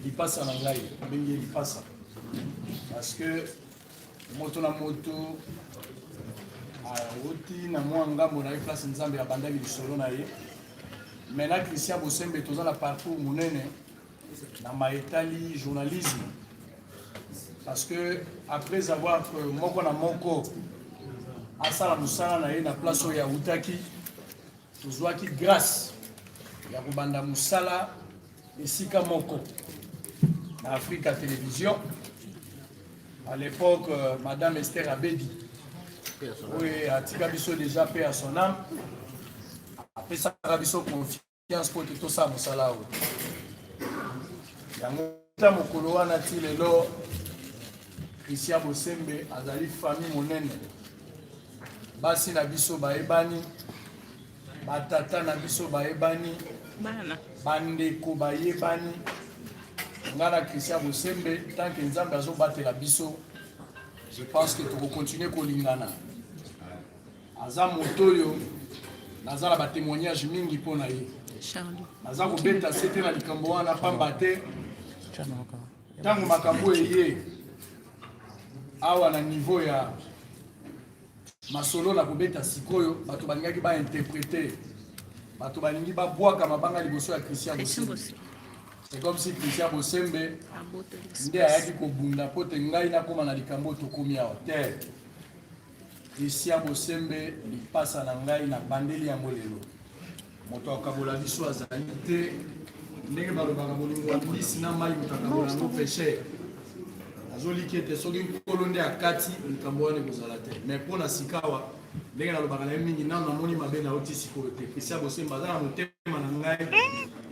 lipasa na ngai bengi lipasa parce que moto na moto oti na mwa ngambo na ye place nzambe abandaki lisolo na ye mais na Christian Bosembe toza na parcours monene na maetali journalisme parce que après avoir moko na moko asala musala na ye na place oyo autaki tozwaki grâce ya kobanda musala esika moko na Africa Télévision. À l'époque, Madame Esther Abedi, oui, a Tikabiso déjà paix à son âme, après ça, Rabiso confiance pour tout ça, Moussala. Yango mokolo wana ti lelo Christian Bosembe azali famille monene. Basi na biso baebani, batata na biso baebani, bandeko baebani. Ngana Christian Bosembe, tant que Nzambe azo battre la biso, je pense que tu vas continuer kolingana. Aza motoyo, nazala ba témoignage mingi pona ye. Naza ko beta sete na likambo wana pamba te. Tango makambo eye awa na niveau ya masolo na kobeta sikoyo, bato balingaki ba interpréter. Bato balingi ba bwaka mabanga liboso ya Christian Bosembe. C'est comme si Christian Bosembe nde ayaki kobunda po te ngai nakoma na likambo tokomi awa te. Christian Bosembe lipasa na ngai na bandeli yango lelo. Moto akabola biso azali te ndenge balobaka bolingo ya mbisi na mai moto akabola no péché. Azoliki ete soki nkolo nde akati likambo wana ekozala te. Mais mpona sikawa ndenge nalobaka na ye mingi nano namoni mabe na oti sikoyo te. Christian Bosembe aza na motema na ngai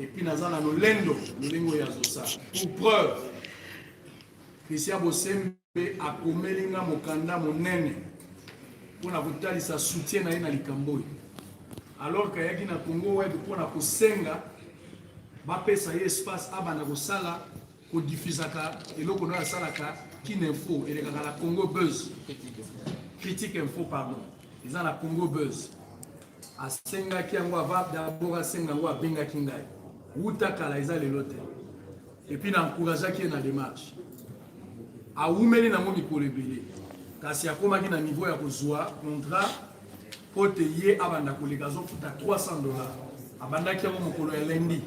et puis naza na lolendo lolingo ya zosa. Pour preuve, Christian Bosembe akomeli nga mokanda monene mpona kotalisa soutien na ye na likambo. Alors kayaki na Congo web mpona kosenga bapesa ye espace abanda kosala kodifusaka eloko no asalaka Kin Info elekaka na Congo Buzz. Critique Info pardon. Eza na Congo Buzz. Asengaki yango ava d'abord asenga yango abengaki ngai. Wuta kala eza lelo te. Et puis na encourageaki na démarche. Awumeli na mo mikolo ebele. Kasi akomaki na niveau ya kozwa contrat po te ye abanda koleka azofuta $300. Abandaki yango mokolo ya lundi.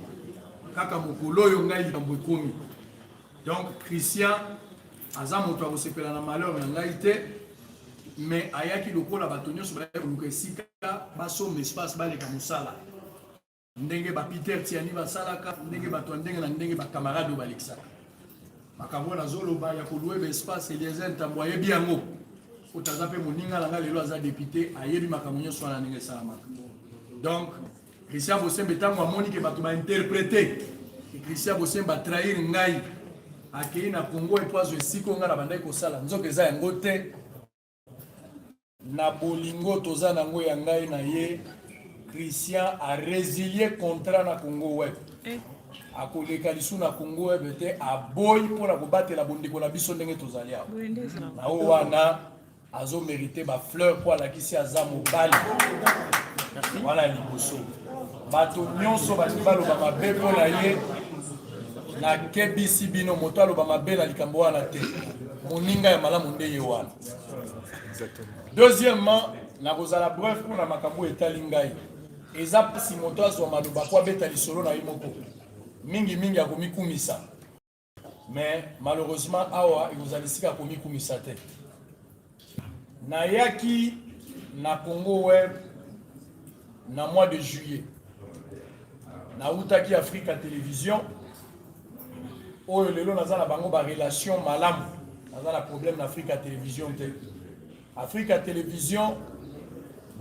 Kaka mokolo oyo ngai likambo ekomi. Donc Christian aza moto akosepela na malheur na ngai te, mais ayaki lokola bato nyonso bayaki koluka esika basomba espace baleka mosala. Ndenge ba Peter Tiani basalaka, ndenge bato ndenge na ndenge ba camarade balekisaka. Makambo na zoloba ya kolue ba espace Eliezer Ntambo ayebi yango. Otaza pe moninga langa lelo aza député ayebi makambo nyonso na ndenge salamaka. Donc Christian Bosembe tango amoni ke bato ba interpréter Christian Bosembe a trahir ngai akei na Congo epoazo esiko nga na bandai kosala nzoka eza yango te na bolingo toza nango ya ngai na ye. Christian a résilié contrat na Congo web. Akoleka lisu na Congo web te aboyi mpona kobatela bondeko na biso ndenge tozali awa. Na o wana azo mérité ba fleur po alakisi aza mobali. Wana liboso. Bato nyonso balingi baloba mabe mpona ye na kebisi bino moto aloba mabe na likambo wana te. Moninga ya malamu nde ye wana. Deuxièmement, na kozala bref pour na makambo etali ngai. Eza si moto azwa maloba kwa beta lisolo na ye moko. Mingi akomikumisa. Mais malheureusement awa ekozalisika akomikumisa te. Na yaki na Congo web na mois de juillet. Na utaki Africa Télévision. Oyo lelo naza na bango ba relation malamu. Naza na problème na Africa Télévision te. Africa Télévision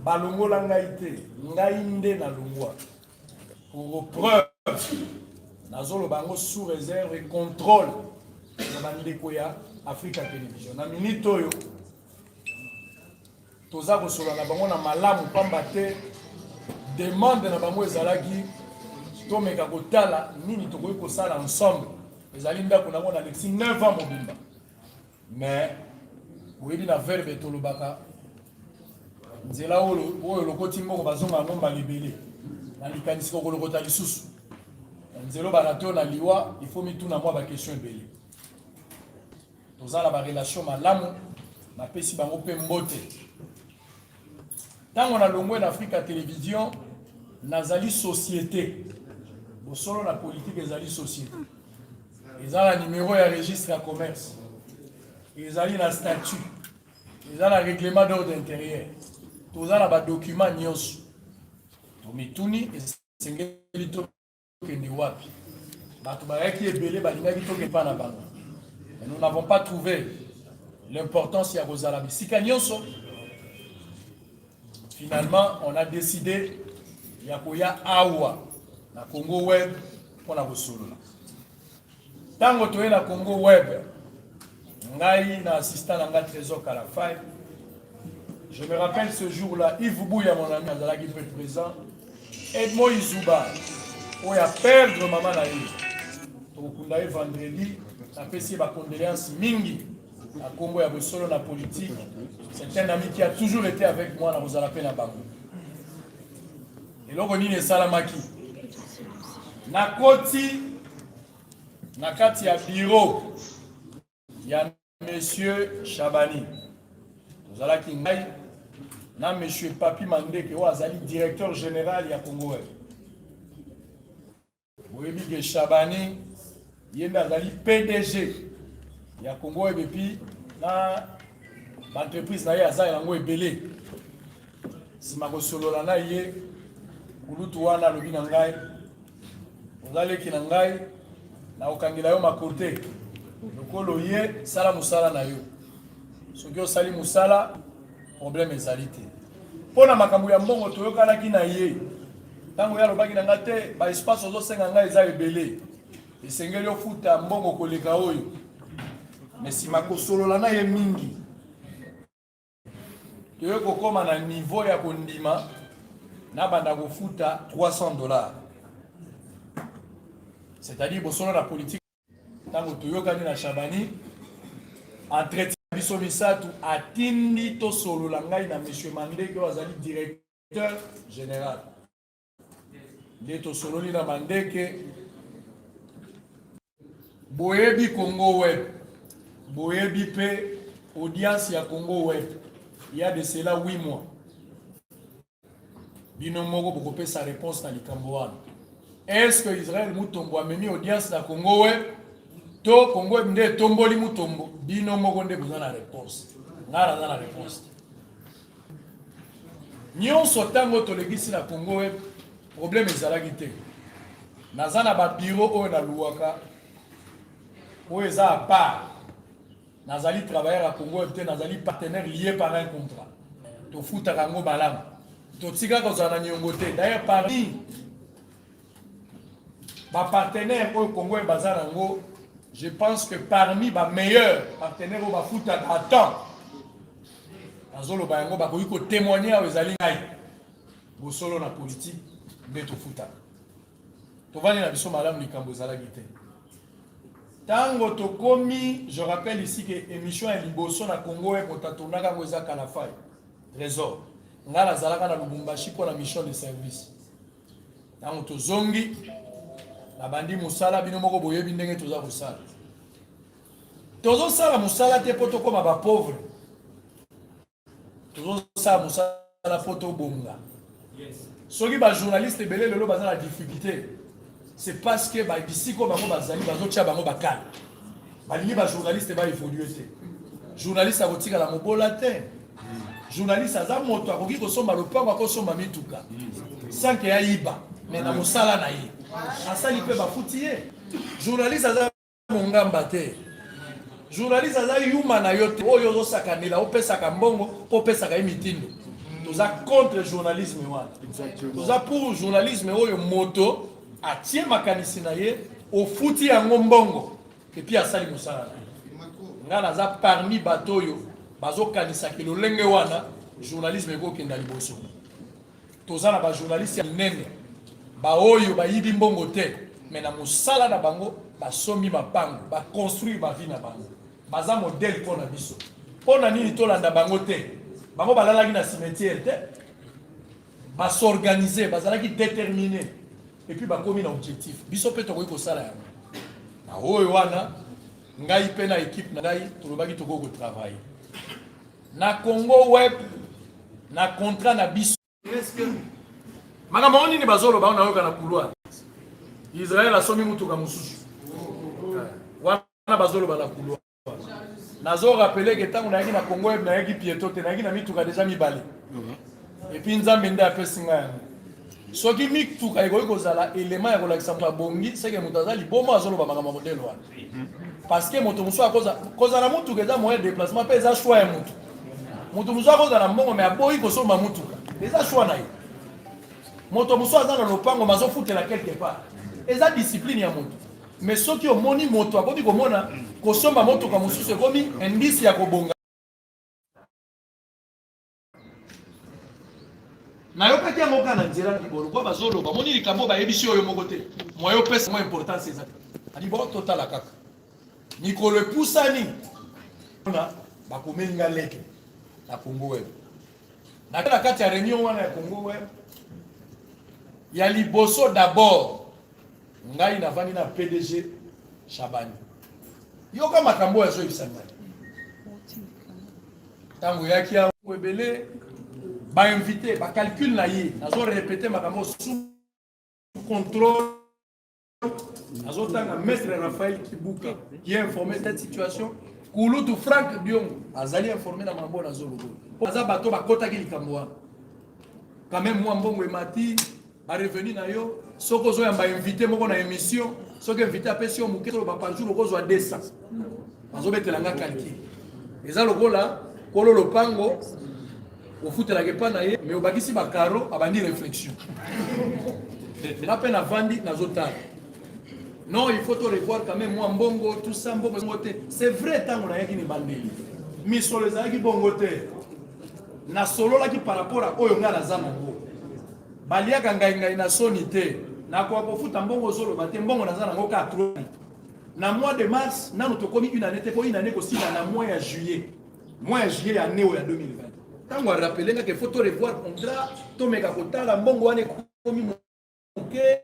balongola ngai te, ngai nde na longwa. Pour preuve, nazolo bango sous réserve et contrôle na bandeko ya Africa Télévision. Na minute oyo toza kosola na bango na malamu pamba te demande na bango ezalaki tomeka kotala nini tokoki kosala ensemble. Ezali ndako nango na Alexis 9 ans mobimba. Mais oyebi na verbe tolobaka nzela oyo lokoti mbongo bazonga ngomba libele na likanisi kolokota lisusu nzelo banato na liwa il faut mituna moi ba question ebele tozala ba relation malamu na pesi bango pe mbote tango na longwe na Africa Télévision nazali société bosolo la politique ezali société ezala numéro ya registre ya commerce ezali na statut ezala règlement d'ordre intérieur tozala ba document nyonso tomituni esengeli to kende wapi bato bayaki ebele balingaki toke pa na bango. Nous n'avons pas trouvé l'importance ya kozala bisika nyonso. Finalement on a décidé ya koya awa na Congo Web pour na kosolola tango toye na Congo Web ngai na assistant na nga Trésor Kalafay. Je me rappelle ce jour-là, Yves Bouya, mon ami, azalaki présent, Edmond Izuba, où il a perdre maman na ye. Tokundaye vendredi, ça fait si ma condoléance mingi à Congo ya bosolo na politique. C'est un ami qui a toujours été avec moi dans Ozalape na bango. Et là on dit salamaki. Na koti na kati ya bureau ya monsieur Chabani. Ozalaki ngai na monsieur Papi Mandeke wa azali directeur général ya Congo. Boyebi ke Chabani yenda azali PDG ya Congo et puis na entreprise na ye azali yango ebele. Sima kosolola na ye kulutu wana lobi na ngai ozaleki na ngai na okangela yo makote lokolo ye sala musala na yo soki osali musala problème ezali te mpona makambo ya mbongo toyokanaki na ye ntango ye alobaki na nga te baespace ozosenga ngai eza ebele esengeli ofuta mbongo koleka oyo me nsima kosolola na ye mingi toye kokóma na niveau ya kondima na banda kofuta $300. C'est-à-dire bosolo na politique ntango toyokani na Chabani entretien biso misatu atindi tosolola ngai na monsieur Mandeke oyo azali directeur général nde tosololi na Mandeke boyebi Congo Web boyebi pe audience ya Congo Web il y a de cela 8 mois bino moko bokopesa réponse na likambo wana. Est-ce que Israël Mutombo a mis audience na Congo Web to Congo Web nde tomboli Mutombo bino moko nde besoin na réponse ngara na réponse nyonso tango tolegisi na Congo Web problème ezalaki te naza na ba bureau oyo na luwaka oyo eza à part nazali travailleur à Congo Web te nazali partenaire lié par un contrat tofutaka yango malamu totika kozala na niongo te d'ailleurs parmi ma partenaire au Congo et Bazarango, je pense que parmi mes meilleurs partenaires au Bafuta à temps, Azolo Bayango Bakoyiko témoigner aux Alingaï, Bosolo na politique, Beto Futa. Tovani na biso madame Likambozala Gite. Tango Tokomi, je rappelle ici que émission est Liboso na Congo et Kotatonaka Goza Kalafay, Trésor. Ngala Zalaka na Lubumbashi pour la mission de service. Tango Tozongi, la bandi musala bino moko boyebi ndenge toza kosala tozo sala musala te poto koma ba pauvre tozo sala musala poto bonga soki ba journaliste belé lelo baza la difficulté c'est parce que ba bisiko bango bazali bazo tia bango bakala balingi ba journaliste ba évoluer te journaliste akotika la mobola te journaliste aza moto akoki kosomba lopango akosomba mituka sans que ayiba mais na musala na ye asali pe bafuti ye journaliste aza mongamba te journaliste aza yuma na yo te oyo ozosakanela opesaka mbongo opesaka ye mitindo toza contre journalisme wana toza pour journalisme oyo moto atie makanisi na ye ofuti yango mbongo epi asali mosala na ye nga naza parmi bato oyo bazokanisaki lolenge wana journalisme ekokenda liboso toza na bajournaliste ya minene baoyo bayibi mbongo te mais na mosala na bango basombi mapango baconstruire bavi na bango baza modèle mpona biso mpona nini tolanda bango te bango balalaki na cimetière te basorganize bazalaki déterminé et puis bakomi na objectif biso pe to ko sala yango na oyo wana ngai pe na équipe na ngai tolobaki to ko travailler na Congo Web na contrat na biso est-ce que makambo nini bazolo ba na yoka na couloir Israël asomi mutuka mususu wana bazolo ba na couloir nazo rappeler que tant on a na Congo Web na yaki pieto te na yaki na mituka déjà mibale et puis nzambe nda apesinga soki mituka eko kozala élément ya kolakisa moto abongi c'est que moto azali bomo azolo ba makambo modelo wana parce que moto musu akoza kozala mutuka eza moyen de déplacement pe eza choix ya moto moto musu akozala mbongo mais aboyi kosomba mutuka eza choix na ye moto musu aza na lopango mazo futela quelque part eza discipline ya moto mais soki omoni moto akoki komona kosomba motuka mususu ekomi indice ya kobonga na yoka kia moka na nzela libolo kwa bazolo bamoni likambo bayebisi oyo moko te moyo pesa mo importance eza ali bo total kaka nikolo epusani na bakomenga leke na Congo Web na kati ya réunion wana ya Congo Web ya liboso d'abord ngai na vani na PDG Shabani yoka makambo ya zo ibisanga tango yaki ya webele ba invité ba calcul na ye nazo répéter makambo sous contrôle nazo tanga maître Raphaël Kibuka qui a informé cette situation Kulutu Frank Diongo azali informé na mambo nazo logo aza bato ba kota ki likambo quand même moi mbongo emati ba revenu na yo soko zo ya ba invité moko na émission soko invité apesio muketo ba par jour loko zo 200 nazo betela nga calcul eza lokola kolo lopango au foot la gepa na ye mais obakisi ba caro abandi réflexion la peine à vandi na zotala non il faut te revoir quand même moi mbongo tout ça mbongo c'est vrai tant on a yaki ni bandeli mi solo za ki bongo te na solo la ki par rapport à oyo ngala za nango balia ngai na soni te na kwa ko futa mbongo solo bate mbongo na za nango 4 na mois de mars nanu to komi une année te ko une année ko sila na mois ya juillet ya neo ya 2020 tango a rappelé que faut revoir contrat to meka kotala mbongo wane komi moke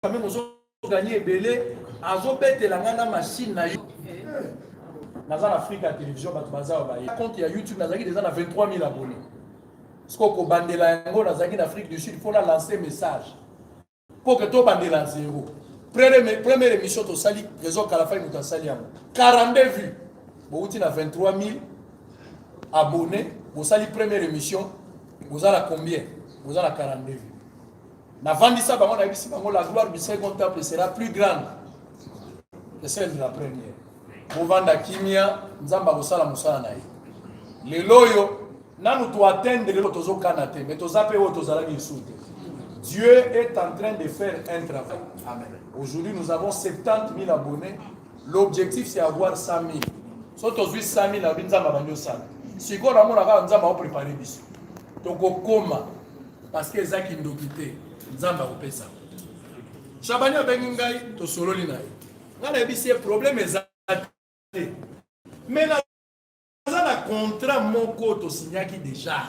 quand même ozo gagner belé azo betela ngana machine na yo naza na Africa télévision bato baza ba compte ya YouTube nazaki déjà na 23 000 abonnés sko ko bandela yango nazaki na Afrique du Sud il faut la lancer message pour que to bandela zéro première émission to sali réseau Kalafai muta sali yango 42 vues bon tu na 23 000 abonnés vous sali première émission vous avez combien vous avez 42 vues na vandi ça bango na bisi bango la gloire du second temple sera plus grande que celle de la première vous vanda kimia nzamba kosala musala na ye lelo yo nanu to atteindre le tozo kanate mais to zape o to zala ki soute Dieu est en train de faire un travail. Amen. Aujourd'hui, nous avons 70 000 abonnés. L'objectif, c'est avoir 100 000. Si tu as 100 000, tu as si tu as préparé ça. Donc, comment? Parce que ça qui nous quitte, nous avons fait ça. Chabani a bien gagné, tu as solo l'inaï. Nous avons dit que problème est zaté. Mais nous avons un contrat, mon côté, signé déjà.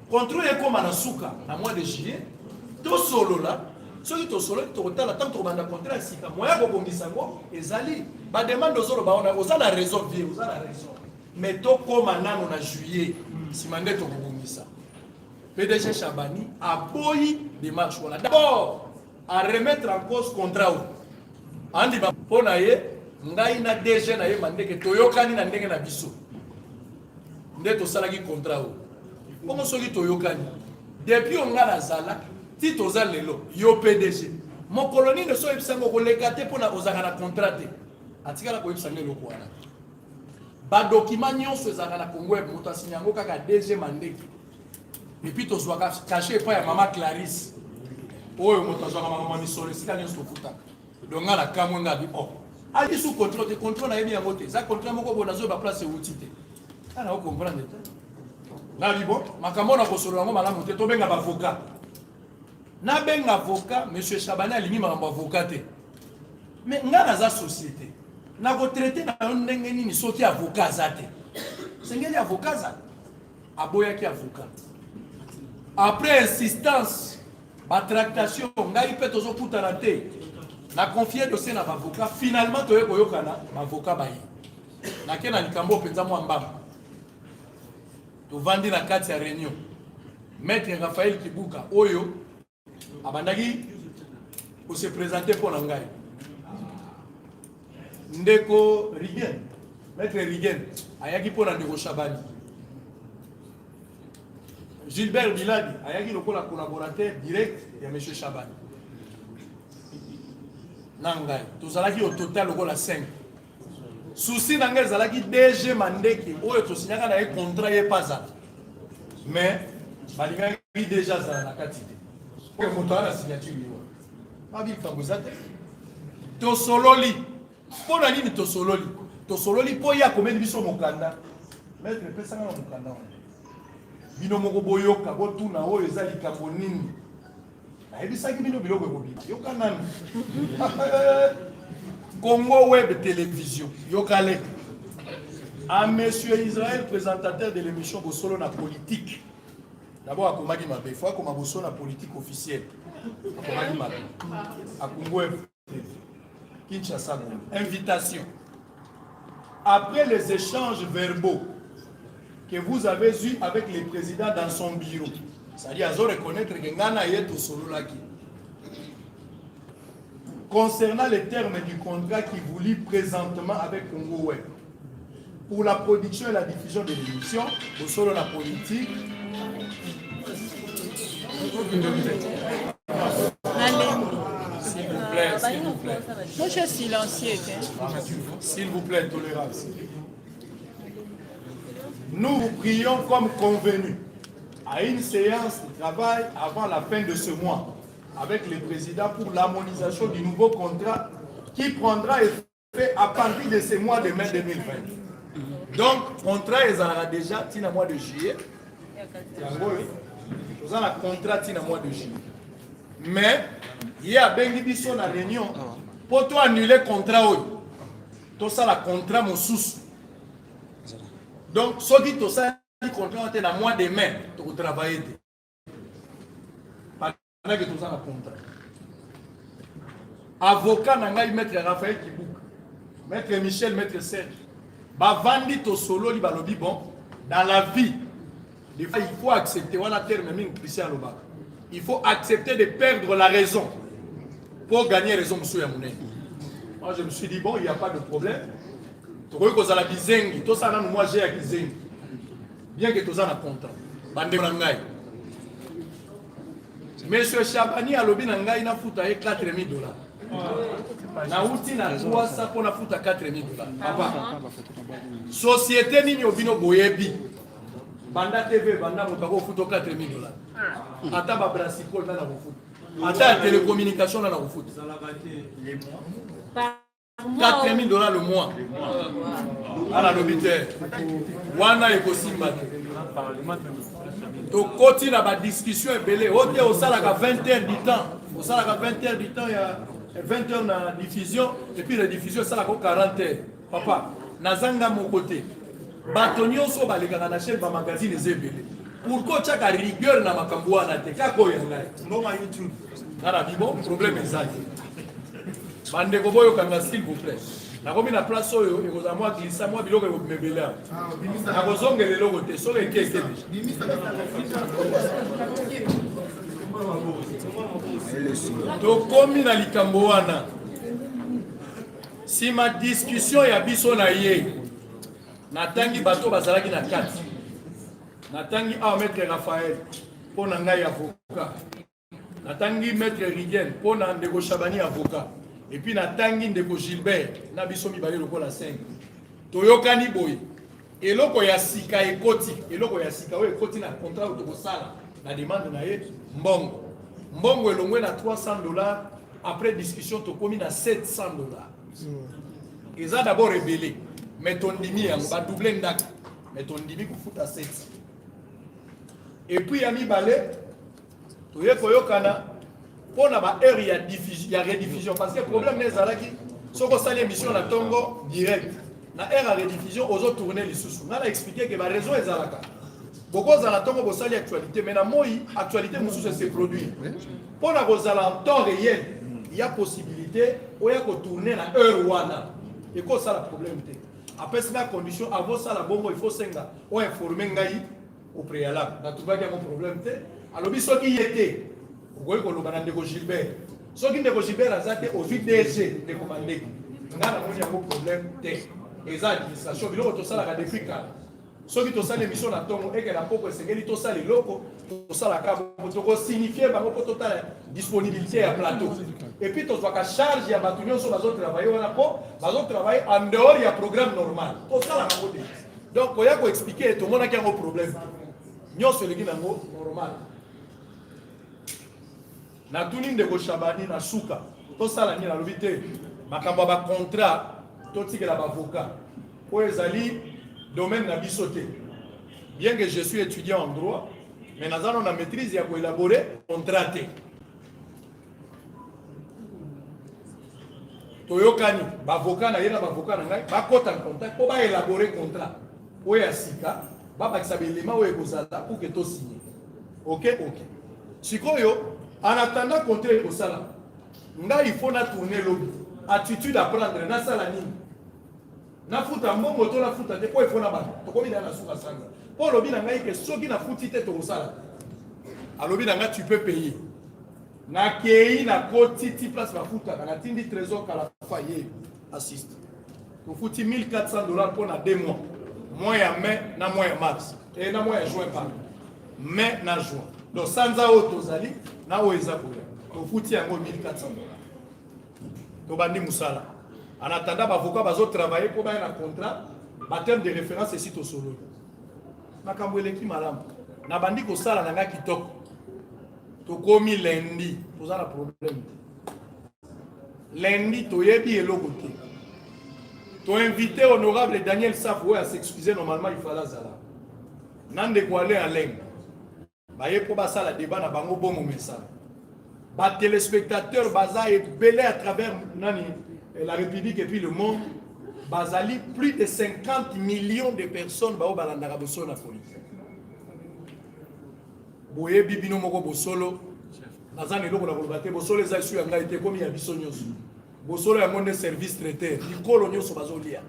Contrat est comme un souka, à mois de juillet. To solo là, ceux qui solo, tu as la tant que tu as un contrat ici, moi je vais vous ezali, ba demande aux autres, on a la raison, vous avez la raison. Mais to comme on a juillet, si mandé to ça. PDG Shabani a boyi démarche voilà. D'abord, à remettre en cause contrat. Andi ba pona ye, ngai na DG na ye mandé que toyokani na ndenge na biso. Ndeto salaki contrat. Comment soki toyokani? Depuis on a la zala Tito Zalelo, yo PDG. Mon colonie ne soit pas pour les gâter pour la contrat. Atika la ko yebsanga loko wana. Ba document nyonso ezaka na Congo et moto asinyango kaka DG mandeki. Et puis to zwaka caché pa ya mama Clarisse. Oyo moto zwaka mama ni sollicita nyonso futa. Donc la kamwenga bi oh. Ali sous contrôle na yebi yango te. Za contrat moko bona zo ba place outité. Ana o comprendre te. Na libo makambo na kosolo yango malamu te to benga ba avocat. Na benga avocat, monsieur Chabani alingi makambo avocat te. Mais nga na za société. Na ko traiter na ndenge nini soki avocat za te. Sengeli avocat za. Aboya ki avocat. Après insistance, ma tractation, ngai pe tozo kutana te. Na confier dossier na avocat, finalement toye koyokana, avocat bayi. Na kena likambo penza mo mbamba. To vandi na kati ya réunion. Maître Raphaël Kibuka oyo abandaki pour se présenter pour ngai. Ndeko Rigen, Maître Rigen, ayaki pour Ndeko Chabani. Gilbert Biladi, ayaki lokola collaborateur direct de M. Chabani. Nangai, tozalaki au total lokola 5. Souci nangai zalaki DG Mandeki, oyo tosignaka na un contrat ye pas. Mais balingaki déjà za na katite. Pour moto na signature yo. Abi fabuzate. Tosololi. Pona nini tosololi? Tosololi po ya komedi biso mokanda. Maître pesa na mokanda. Bino moko boyoka botuna oyo ezali kambo nini? Na ebisaki bino biloko ekobima. Yoka nani? Congo Web Télévision. Yokale. À Monsieur Israël, présentateur de l'émission Bosolo na politique. D'abord à Komagi Mabe, il faut qu'on a Bosolo na politique officielle. À Komagi Mabe. À Congo Web Kinshasa. Invitation. Après les échanges verbaux que vous avez eus avec le président dans son bureau, c'est-à-dire à reconnaître que Ngana est au solo laki. Concernant les termes du contrat qui vous lie présentement avec Congo Web, pour la production et la diffusion de l'émission, au solo la politique. S'il vous plaît, s'il vous plaît. Moi, je suis silencieux. S'il vous plaît, tolérance. Nous vous prions comme convenu à une séance de travail avant la fin de ce mois avec le président pour l'harmonisation du nouveau contrat qui prendra effet à partir de ce mois de mai 2020. Donc, le contrat est déjà au mois de juillet. Nous avons un contrat au mois de juillet. Mais, il y a une réunion pour annuler le contrat. Tout ça, le contrat, mon sous. Donc, ce qui est ça, le contrat est dans le mois de mai pour travailler. Pendant que tout ça, le contrat. Avocat, maître Raphaël Kibuka, maître Michel, maître Serge. Bavandi to solo li balobi bon dans la vie des fois il faut accepter on a terme même Christian Loba il faut accepter de perdre la raison pour gagner raison monsieur ya monene. Moi je me suis dit bon il n'y a pas de problème to ko za la bizengi to ça na moi j'ai ya bizengi bien que to ça na contrat bande na ngai monsieur Chabani alobi na ngai na futa ye $4,000 na uti na 300 pour na futa $4,000 papa société nini obino boyebi banda TV banda motako futa $4,000 ata ba brasicole na futa ata télécommunication na futa $4,000 le mois ala lobiter wana ekosimba to koti na ba discussion ebele ote osalaka 20 heures du temps osalaka 20 heures du temps ya 20 heures na diffusion et puis la diffusion ça la 40 heures papa nazanga mon côté batonio so balekaka na chaîne ba magazine ezebele pourquoi chaka rigueur na makambo wana te kako yanga ngoma YouTube na bibo problème ezali bande ko boyo kanga s'il vous plaît na komi na place oyo ekoza moi glissa moi biloko ko mebela na kozongele loko te so ke keke tokomi na likambo wana si ma discussion ya biso na ye natangi bato bazalaki na kati natangi awa maître Raphaël mpo na ngai avocat natangi maître Rigen mpo na ndeko Chabani avocat et puis natangi ndeko Gilbert na biso mibale lokola 5 toyokani boye eloko ya sika ekoti eloko ya sika oyo ekoti na contrat oyo tokosala na demande na ye mbongo elongwe na $300 après discussion tokomi na $700 eza d'abord rebelle mais tondimi yango badouble ndaka mais tondimi kofuta 7 et puis ya mibale toye koyokana pona ba heure ya diffusion ya rediffusion parce que problème ezalaki soko sali émission na tongo direct na heure ya rediffusion ozo tourner lisusu na expliquer que ba raison ezalaka Beaucoup de temps, vous avez actualité, mais dans l'actualité, nous se produit. Pour la en temps réel, il y a possibilité, il y a tourner à l'heure. Et quoi ça le problème? Après, c'est la condition, avant ça, la bombe, il faut informer au préalable. Dans tout cas, il y a un problème. Alors, ce qui était, vous voyez qu'on a Gilbert. Ce qui est Gilbert, c'est au VDG de commander. Il y a un problème. Et ça, l'administration, il y a ça la défi. Ceux qui ont ça l'émission dans ton et que la popo c'est que tout ça les locaux tout ça la cabo pour signifier par rapport total disponibilité à plateau et puis tu dois qu'à charge ya batunion sur les autres travailler on a pas les autres travailler en dehors il y a programme normal tout ça la cabo donc il y a qu'on expliquer tout le monde a un problème nous c'est le qui normal na tuning de Chabani na suka tout ça la ni la lobité makamba ba contrat tout ce que la avocat pour les alliés domaine n'a bisoté. Bien que je suis étudiant en droit, mais nous avons la maîtrise pour élaborer contrat. Toyokani, avocat na yena avocat na ngai, ba kota en contact pour ba élaborer contrat. Oya sika, ba ba kisabelema oya kozala pour que to signer. OK. Sikoyo, en attendant contrat ko sala. Ngai il faut na tourner lobby. Attitude à prendre na sala nini. Na futa mbongo to na futa te po ifona ba to komi na suka sanga po lobi na ngai ke soki na futi te to sala alobi na ngai tu peux payer na kei na koti ti place ba futa na tindi trésor kala faye assiste to futi $1,400 pour na 2 mois mois ya mai na mois ya mars et na mois ya juin pas mai na juin donc sanza auto zali na oeza ko to futi yango $1,400 to bandi musala. En attendant, l'avocat va travailler pour un contrat, en termes de référence, c'est site au solo. Nakambwele ki malam. Na bandi ko sala nanga kitoko. To komi lundi, posa na problème. Lundi to yebi eloko te. To invité honorable Daniel Safou à s'excuser normalement il fallait zala. Nande ko aller en ligne. Ba ye po ba sala débat na bango bon message. Ba téléspectateurs baza et belé à travers nani la République et puis le monde, Bazali, plus de 50 millions de personnes bao balandaka bosolo na police. Boye bibino moko bosolo, nazane loko na kolobate bosolo eza su yanga ite komi ya biso nyoso. Bosolo ya monde service traité, likolo nyoso bazolia.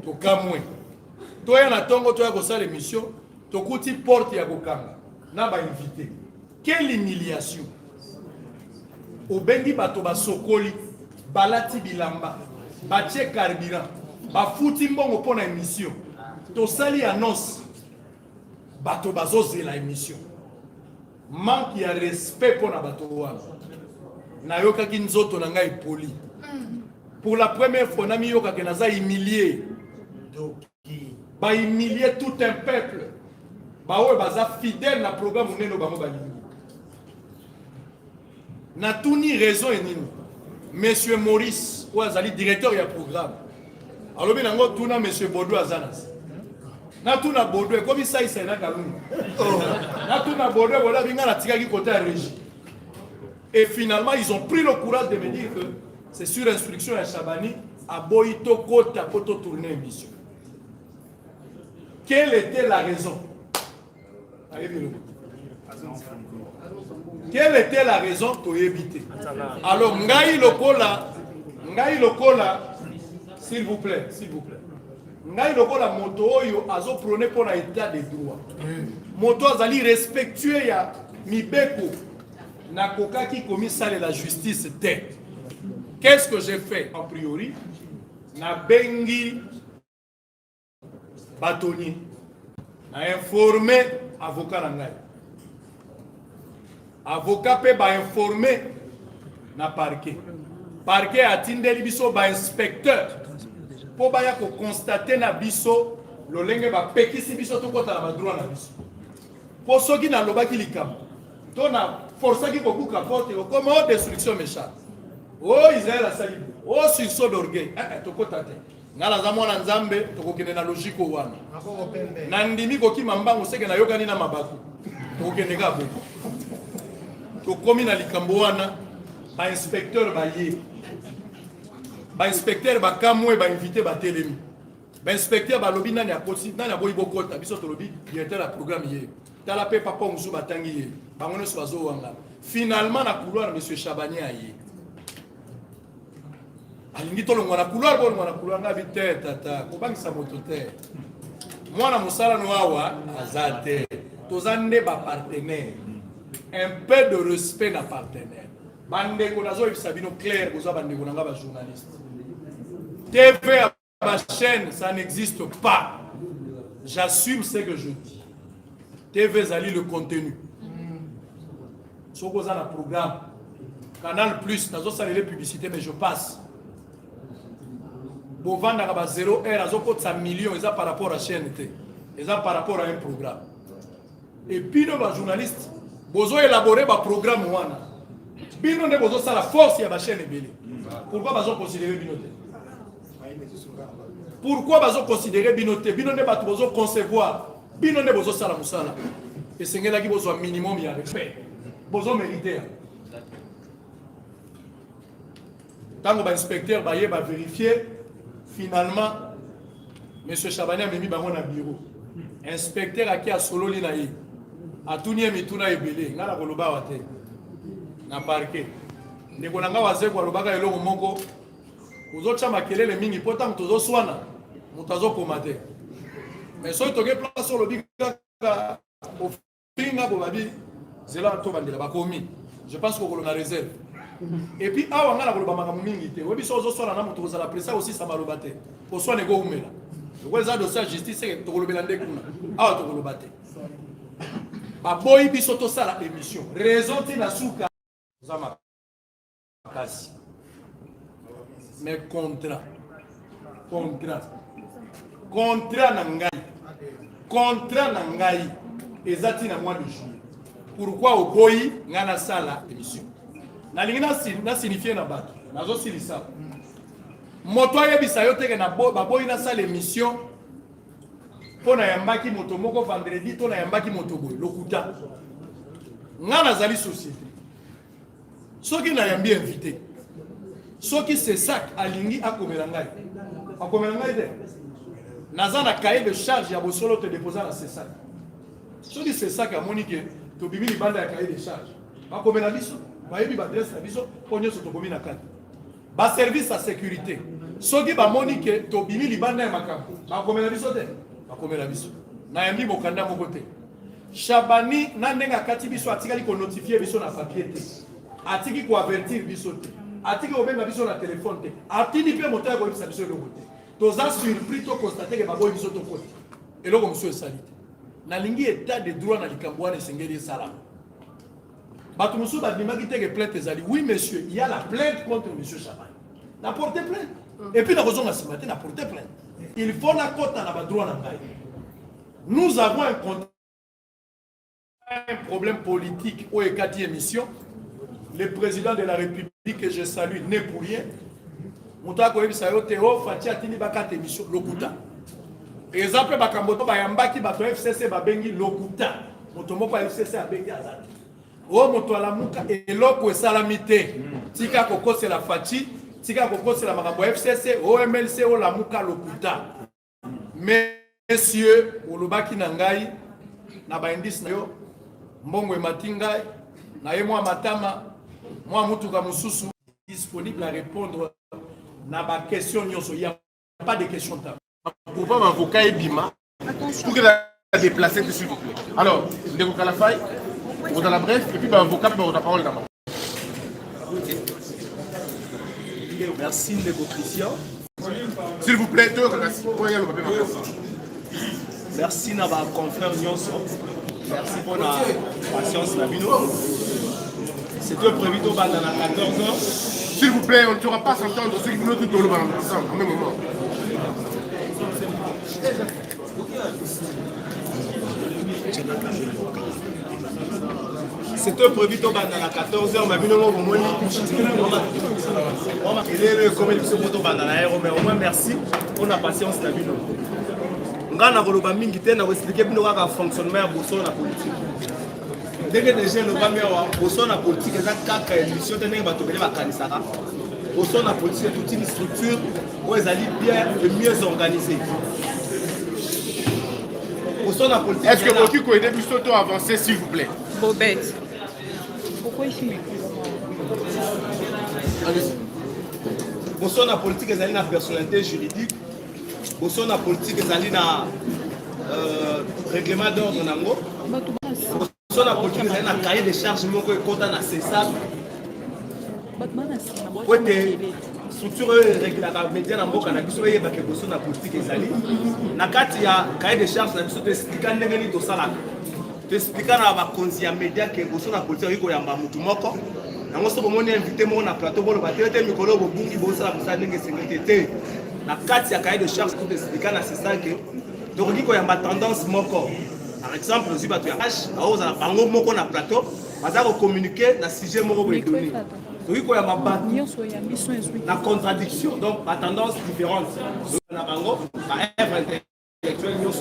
To kamwe. To ya na tongo to ya kosala émission, to kuti porte ya kokanga na ba invité. Quelle humiliation. Obengi bato basokoli balati bilamba, batie carburant, bafuti mbongo pour la émission. To sali annonce, bato bazoze la émission. Manque ya respect pour la bato wana. Na yoka ki nzoto na ngai poli. Pour la première fois, nami yoka ke naza humilié. Ba humilier tout un peuple. Ba oe baza fidèle na programme neno bango ba nini. Na tuni raison et nini. Monsieur Maurice, ou azali directeur du programme. Alors bien nango tuna Monsieur Baudouin Azanas. Na tuna Baudouin comme ça il s'est na kalungu. Na tuna Baudouin voilà binga na tika ki côté à régie. Et finalement ils ont pris le courage de me dire que c'est sur instruction à Chabani à Boito Kota poto tourner émission. Quelle était la raison? Quelle était la raison pour éviter? Alors, Ngaï Lokola, s'il vous plaît. Ngaï Lokola, moto oyo, azo prôné pour l'état des droits. Moto azali respectueux ya mibeko. Na koka qui commis ça de la justice té. Qu'est-ce que j'ai fait a priori? Na bengi batoni. Na informé avocat Nangaï. Avocat peut informer na parquet. Parquet a tindeli biso ba inspecteur pour ba ya ko constater na biso lolenge ba pekisi biso to kota na droit na biso. Pour ceux qui na loba ki likam. To na force qui ko kuka porte comme destruction méchante. Oh Israël a sali. Oh sursaut d'orgueil. To kota te. Ngala za mwana nzambe to kokende na logique wana. Na ndimi ko ki mambango seke na yokani na mabaku. To kokende ka bo. To komi na likambo wana ba inspecteur ba ye ba inspecteur ba kamwe ba invité ba telemi inspecteur balobi nani akosi nani aboyi bokota biso tolobi directeur la programme yé tala pe papa musu batangi yé bangono so bazo wanga finalement na couloir monsieur Chabani aye alingi tolongo na couloir bolongo na couloir ngabi te tata ko bangisa moto te mwana musala no awa azate tozande ba partenaire un peu de respect na partenaire bande ko nazo ibisabino clair boza bande ko nga ba journaliste TV à ma chaîne ça n'existe pas. J'assume ce que je dis. TV Zali le contenu. Soko za na programme Canal Plus nazo salele publicité mais je passe. Bovanda ka ba 0 heure azoko tsa millions ça par rapport à chaîne T. Et ça par rapport à un programme. Et puis nos journalistes bozo élaborer ba programme wana. Bino ne bozo ça la force ya ba chaîne ebele. Pourquoi bazo considérer binoté? Pourquoi bazo considérer binoté? Binoté bato bozo concevoir. Binoté bozo sala musala. Et c'est ngela ki bozo un minimum ya respect. Bozo mériter. Tango ba inspecteur ba ye ba vérifier finalement monsieur Chabani a mis bango na bureau. Inspecteur aki a solo li na ye. Atuni mituna ebele ngala koloba wate. Na parquet. Ndeko nanga waze kwa lobaka eloko moko. Uzocha makelele mingi pota mtozo swana. Mutazo komate. Mais so toke place sur le bika au finga bobabi zela to bandela bakomi. Je pense qu'on a réserve. Et puis awa ngala koloba makamu mingi te. Webi so zo swana na mutozo la pressa aussi ça malobate. Ko swane go umela. Le za dossier justice c'est to kolobela ndekuna. Awa to kolobate. Ba boy biso to sala émission. Raison ti na suka zama kasi. Mais contrat na ngai ezati na mois de juillet. Pourquoi au boy ngana sala émission na lingi na signifier na bato nazo silisa moto ayebisa yo teke na ba boy na sala émission pona yambaki moto moko vendredi to na yambaki moto boy lokuta ngana zali société soki na yambi invité soki c'est ça alingi akomela ngai de naza na cahier de charge ya bosolo te déposer na c'est ça soki c'est ça ka monique to bibi libanda ya cahier de charge bakomela biso bayebi ba adresse na biso ponyo so to komi na kati ba service à sécurité soki ba monique to bibi libanda ya makambo bakomela biso te bakomela biso na yambi bokanda moko te Chabani na ndenga kati biso atikali ko notifier biso na papier te atiki ko avertir biso te atiki obenga biso na téléphone te atini pe moto ya ko bisa biso eloko te toza surpris to constater que baboyi biso to koti eloko moso esali te nalingi état de droit na likambo wana esengeli esala bato mosusu babimaki teke plainte ezali oui monsieur il y a la plainte contre monsieur Chabani na porte plainte et puis na kozonga nsima te na porte plainte il faut na kota na badroit na ngai nous avons un problème politique au ekati émission. Le président de la République que je salue n'est pour rien. Moutako Ebisayo Théo Fatia Tini Bakate émission Lokuta. Exemple Bakamboto Bayambaki Bato FCC Babengi Lokuta. Motomoko FCC Abengi Azati. O moto alamuka eloko esalamite. Tika koko c'est la Fati, tika koko c'est la Makambo FCC, OMLC o lamuka Lokuta. Messieurs, Olobaki Nangai, na baindis na yo, Mbongo Matingai, na ye moi matama. Moi, Moutouka Moussousou, disponible à répondre à ma question. Il n'y a pas de questions. Pourquoi l'avocat est Bima pour qu'il a déplacé, s'il vous plaît. Alors, Ndeko Kalafay, on a la bref, et puis l'avocat peut avoir la parole là-bas. Merci, Ndeko Christian. S'il vous plaît, merci à ma confrère Nyonso. Merci pour la patience, Nabino. C'était prévu au bas dans la 14h. S'il vous plaît, on ne saura pas s'entendre ce qui nous tout au ensemble, en même moment. C'était prévu au bas dans la 14h, mais nous avons moins il est le communication au bas dans l'aéro, mais au moins merci pour la patience, Nabino. On a expliqué le fonctionnement de la politique. Dès que déjà le bamé a posé la politique, il y a 4 émissions de n'importe quel bakanisara. au son de la politique est toute une structure où ils allaient bien et mieux organisée. Au son de la politique. Est-ce que Boki Koede Bisoto avancer, s'il vous plaît? Bobette. Pourquoi il filme? Au son de la politique, ils allaient dans la personnalité juridique. Au son de la politique, ils allaient dans règlement d'ordre. Au son de la politique, ils allaient dans le cahier de charges, mais quand on a cessé. Structure réglera média na mboka na biso yeba ke boso na politique ezali na kati ya cahier de charge na biso to expliquer ndenge ni to sala to expliquer na ba konzi ya média ke boso na politique iko yamba mutu moko nango so bomoni invité mo na plateau bolo batete mikolo bo bungi bo sala bosa ndenge sengete na kati ya cahier de charge to expliquer na c'est ça que to ko yamba tendance moko par exemple ziba to ya hash aoza na bango moko na plateau baza ko communiquer na sujet moko bo donné. Oui, il y a la contradiction, donc la tendance différente. La œuvre intellectuelle, pour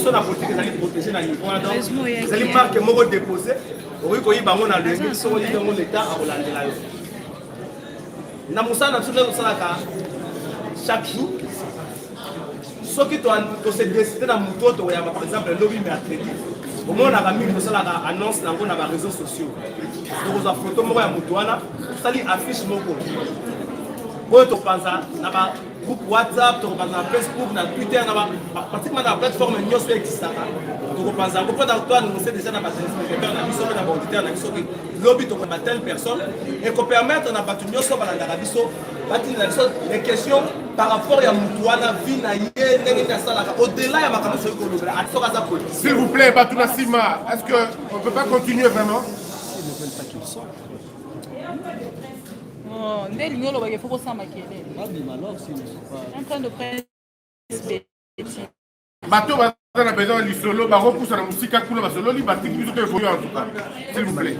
la politique, vous allez protéger la niveau. Vous allez voir que vous déposez, vous allez voir que l'État a relancé la chaque jour, ceux qui ont décidé dans mon tour, par exemple, le lobby mercredi. Au moins, on a mis une annonce dans les réseaux sociaux. Donc, on a photo de Moutouana, ça lui affiche mon compte. On pense à groupe WhatsApp, on pense à Facebook, à Twitter, pratiquement dans la plateforme News existe. Donc, on pense à beaucoup d'entre nous, on sait déjà dans la téléspectateur, on a mis sur la auditeur, on a mis sur le lobby de telle personne, et qu'on permette, on a battu News sur les questions par rapport à Moutouana, au-delà, il y a ma caméra. S'il vous plaît, Batouna Sima, est-ce qu'on ne peut pas continuer vraiment? Il faut ça maquiller. En train de presse. Bateau, on a besoin du solo, on pousse la musique à couler, solo, il va évoluer en tout cas. S'il vous plaît.